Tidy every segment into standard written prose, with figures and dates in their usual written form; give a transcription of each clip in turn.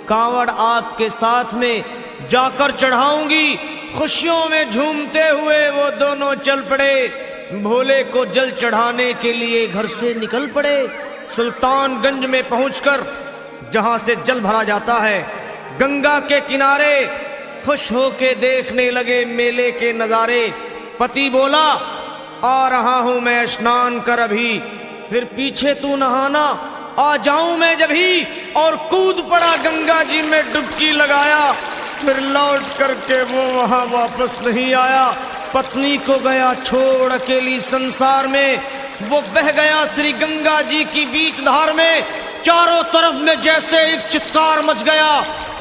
कांवड़ आपके साथ में जाकर चढ़ाऊंगी। खुशियों में झूमते हुए वो दोनों चल पड़े। भोले को जल चढ़ाने के लिए घर से निकल पड़े। सुल्तानगंज में पहुंचकर जहां से जल भरा जाता है, गंगा के किनारे खुश होके देखने लगे मेले के नजारे। पति बोला, आ रहा हूं मैं स्नान कर अभी, फिर पीछे तू नहाना, आ जाऊं मैं जभी। और कूद पड़ा गंगा जी में डुबकी लगाया। फिर लौट करके वो वहां वापस नहीं आया। पत्नी को गया छोड़ अकेली संसार में। वो बह गया श्री गंगा जी की बीच धार में। चारों तरफ में जैसे एक चित्कार मच गया।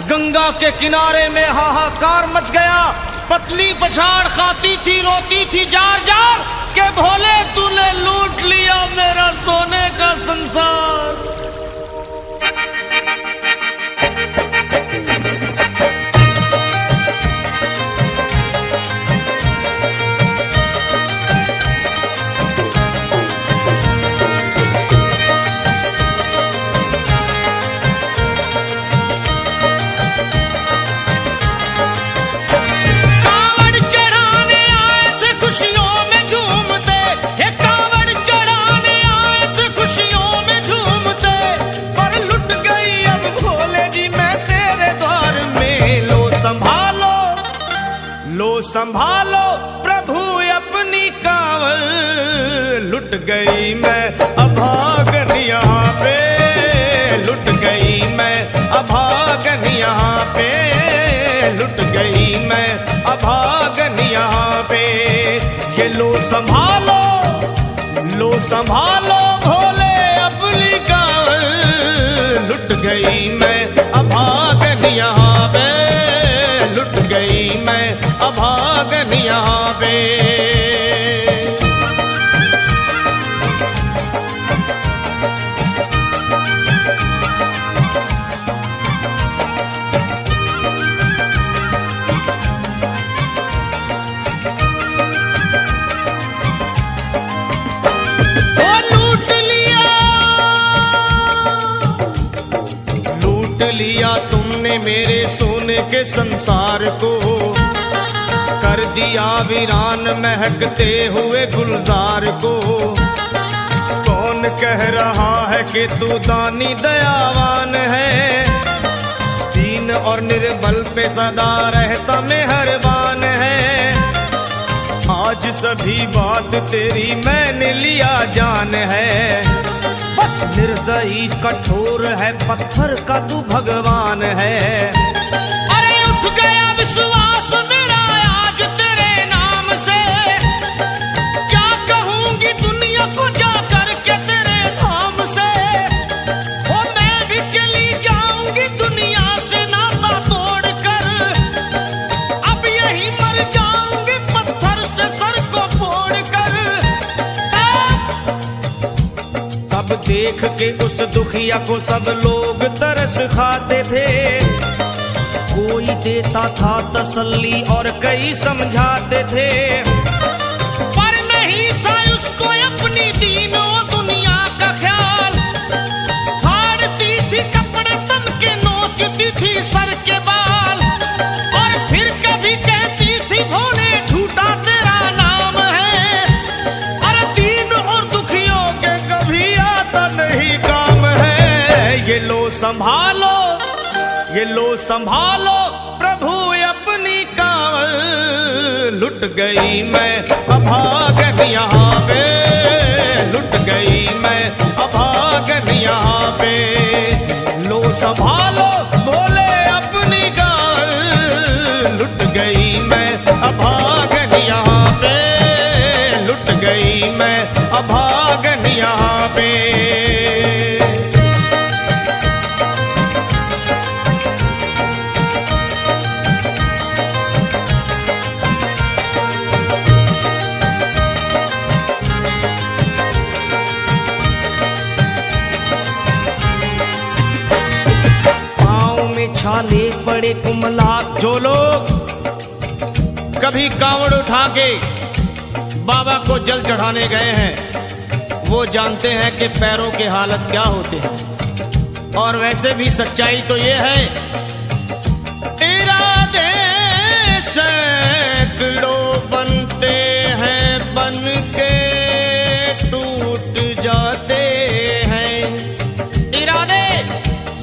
गंगा के किनारे में हाहाकार मच गया। पतली पछाड़ खाती थी, रोती थी जार जार के भोले तूने लूट लिया मेरा सोने का संसार। संभालो प्रभु अपनी कांवल, लुट गई मैं अभागन यहाँ पे, लुट गई मैं अभागन यहाँ पे, लुट गई मैं अभागन यहाँ पे। ये लो संभालो भोले अपनी कांवल, लुट गई मैं अभागन यहाँ पे, लुट गई मैं अभागन यहाँ पे। लूट लिया तुमने मेरे सोने के संसार को, कर दिया वीरान महकते हुए गुलजार को। कौन कह रहा है कि तू दानी दयावान है, दीन और निर्बल पे सदा रहता मेहरबान है। आज सभी बात तेरी मैंने लिया जान है, बस निर्दयी कठोर है पत्थर का तू भगवान है। अरे उठ गया विश्वास मेरा आज तेरे नाम से, क्या कहूंगी दुनिया को जा करके तेरे धाम से। ओ मैं भी चली जाऊंगी दुनिया से नाता तोड़ कर, अब यही मर जाऊंगी पत्थर से सर को फोड़ कर। तब देख के उस दुखिया को सब लोग तरस खाते थे, कोई देता था तसल्ली और कई समझाते थे। पर नहीं था उसको अपनी दीनों दुनिया का ख्याल, फाड़ती थी कपड़े तन के, नोचती थी सर के बाल। और फिर कभी कहती थी भोले झूठा तेरा नाम है, अरे दीन और दुखियों के कभी आता नहीं काम है। ये लो संभालो प्रभु अपनी कांवल, लुट गई मैं अभागन यहाँ पे, लुट गई मैं अभागन यहाँ पे। लो संभालो भोले अपनी कांवल, लुट गई मैं अभागन यहाँ पे, लुट गई मैं अभागन यहाँ पे। छाले बड़े कुमलाक जो लोग कभी कांवड़ उठा के बाबा को जल चढ़ाने गए हैं, वो जानते हैं कि पैरों के हालत क्या होते हैं। और वैसे भी सच्चाई तो ये है, इरादे सैकड़ों बनते हैं, बन के टूट जाते हैं। इरादे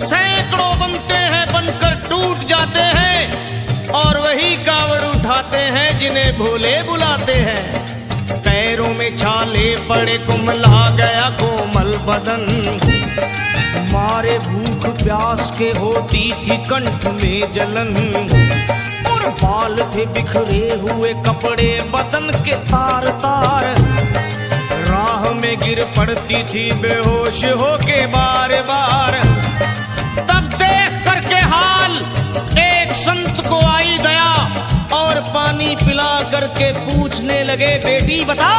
सैकड़ों बनते हैं, बनकर टूट जाते हैं, और वही कावड़ उठाते हैं जिन्हें भोले बुलाते हैं। पैरों में छाले पड़े, कुम्हला गया कोमल बदन, मारे भूख प्यास के होती थी कंठ में जलन, और बाल थे बिखरे हुए कपड़े बदन के तार तार, राह में गिर पड़ती थी बेहोश होके बार बार। तब देख करके हाल एक संत को आई दया, और पानी पिला करके पूछने लगे, बेटी बता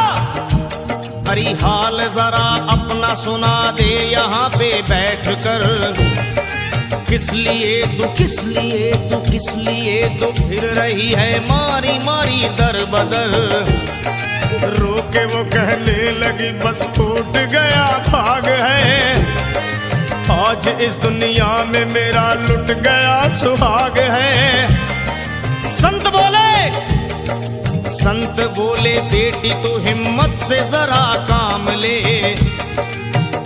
अरे हाल जरा अपना सुना दे यहाँ पे बैठ कर। किस लिए तू किस लिए तू किस लिए तू फिर रही है मारी मारी दर बदर। रोके वो कहने लगी बस टूट गया भाग है, आज इस दुनिया में मेरा लुट गया सुहाग है। संत बोले बेटी तू हिम्मत से जरा काम ले,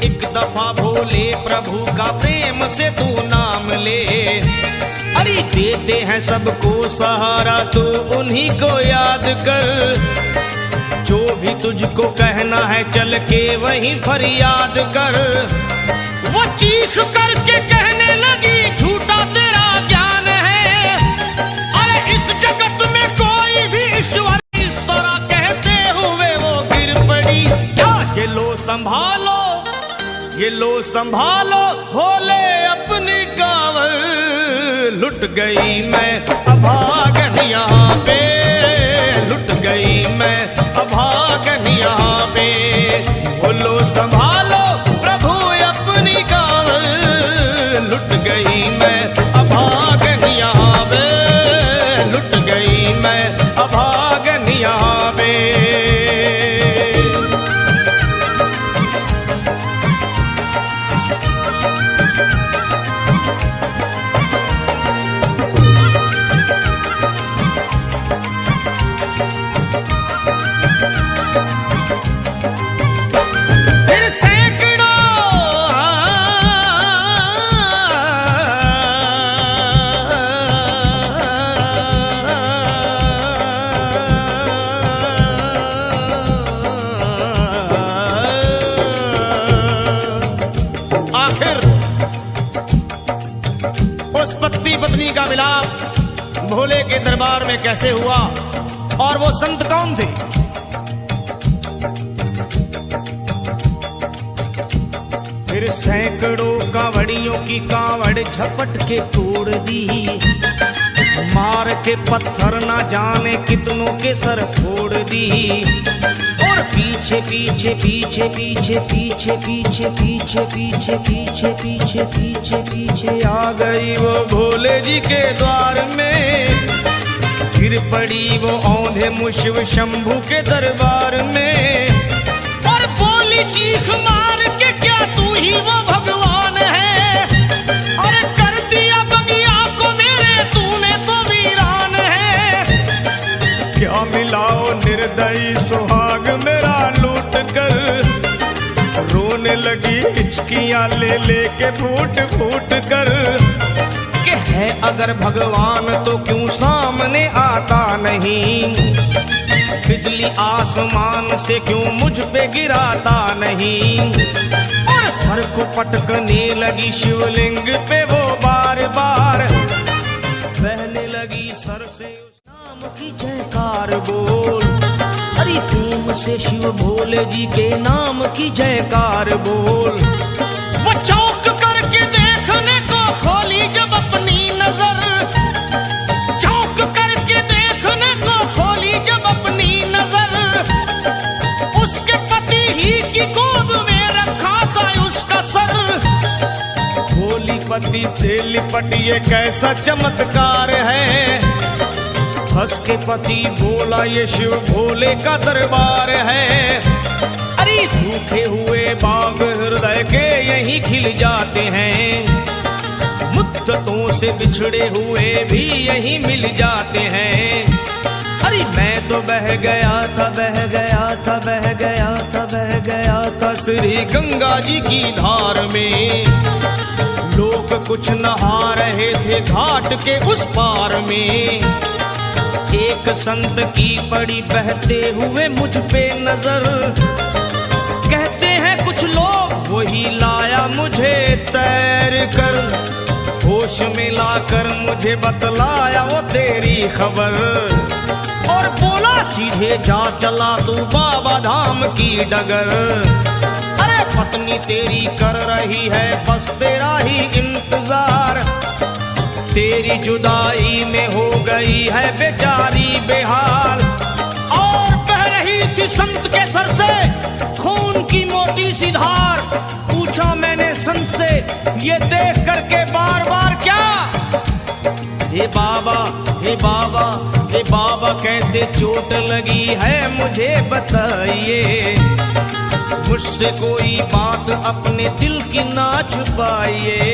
एक दफा भोले प्रभु का प्रेम से तू नाम ले। अरे देते हैं सबको सहारा, तू उन्हीं को याद कर, जो भी तुझको कहना है चल के वहीं फरियाद कर। वो चीख करके कहने लगी झूठा तेरा ज्ञान है, अरे इस जगत में कोई भी ईश्वर इस तरह कहते हुए वो गिर पड़ी। क्या ये लो संभालो, ये लो संभालो भोले अपनी कांवर, लुट गई मैं अभागन यहाँ पे, लुट गई मैं अभागन यहाँ पे। बोलो संभालो प्रभु अपनी कांवर, लुट गई मैं अभागन यहाँ पे, लुट गई मैं अभागन यहाँ पे। पत्नी का मिलाप भोले के दरबार में कैसे हुआ और वो संत कौन थे? फिर सैकड़ों कांवड़ियों की कांवड़ झपट के तोड़ दी, मार के पत्थर ना जाने कितनों के सर फोड़ दी। और पीछे पीछे पीछे पीछे पीछे पीछे पीछे पीछे पीछे पीछे पीछे पीछे आ गई वो भोले जी के द्वार में। फिर पड़ी वो औंधे मुशिव शंभू के दरबार में, और बोली चीख मार के क्या तू ही वो भगवान है? अरे कर दिया बगिया को मेरे तूने तो वीरान है। क्या मिलाओ निर्दयी सुहाग मेरा लूट कर, रोने लगी हिचकियां ले लेके फूट फूट कर। कि है अगर भगवान तो क्यों सामने आता नहीं, बिजली आसमान से क्यों मुझ पे गिराता नहीं। और सर को पटकने लगी शिवलिंग पे वो बार बार, बहने लगी सर से उस नाम की जयकार बोल। अरे प्रेम से शिव भोले जी के नाम की जयकार बोल। वो चौंक करके देखने को खोली जब अपनी नजर, चौंक करके देखने को खोली जब अपनी नजर। उसके पति ही की गोद में रखा था उसका सर। भोली पति से लिपट ये कैसा चमत्कार है, हंस के पति बोला ये शिव भोले का दरबार है। अरे अरे सूखे हुए बाग हृदय के यहीं खिल जाते हैं, मुद्दतों से बिछड़े हुए भी यहीं मिल जाते हैं। अरे मैं तो बह गया था, बह गया था, बह गया था, बह गया था श्री गंगा जी की धार में। लोग कुछ नहा रहे थे घाट के उस पार में। एक संत की पड़ी बहते हुए मुझ पे नजर, कहते हैं कुछ लोग वही लाया मुझे तैर कर। होश में लाकर मुझे बतलाया वो तेरी खबर, और बोला सीधे जा चला तू बाबा धाम की डगर। अरे पत्नी तेरी कर रही है बस तेरा ही इंतजार, तेरी जुदाई में हो गई है बेचारी बेहाल। और बह रही थी संत के सर से खून की मोटी सी धार। पूछा मैंने संत से ये देख करके बार बार क्या, हे बाबा, हे बाबा, हे बाबा कैसे चोट लगी है मुझे बताइए। मुझसे कोई बात अपने दिल की ना छुपाइए।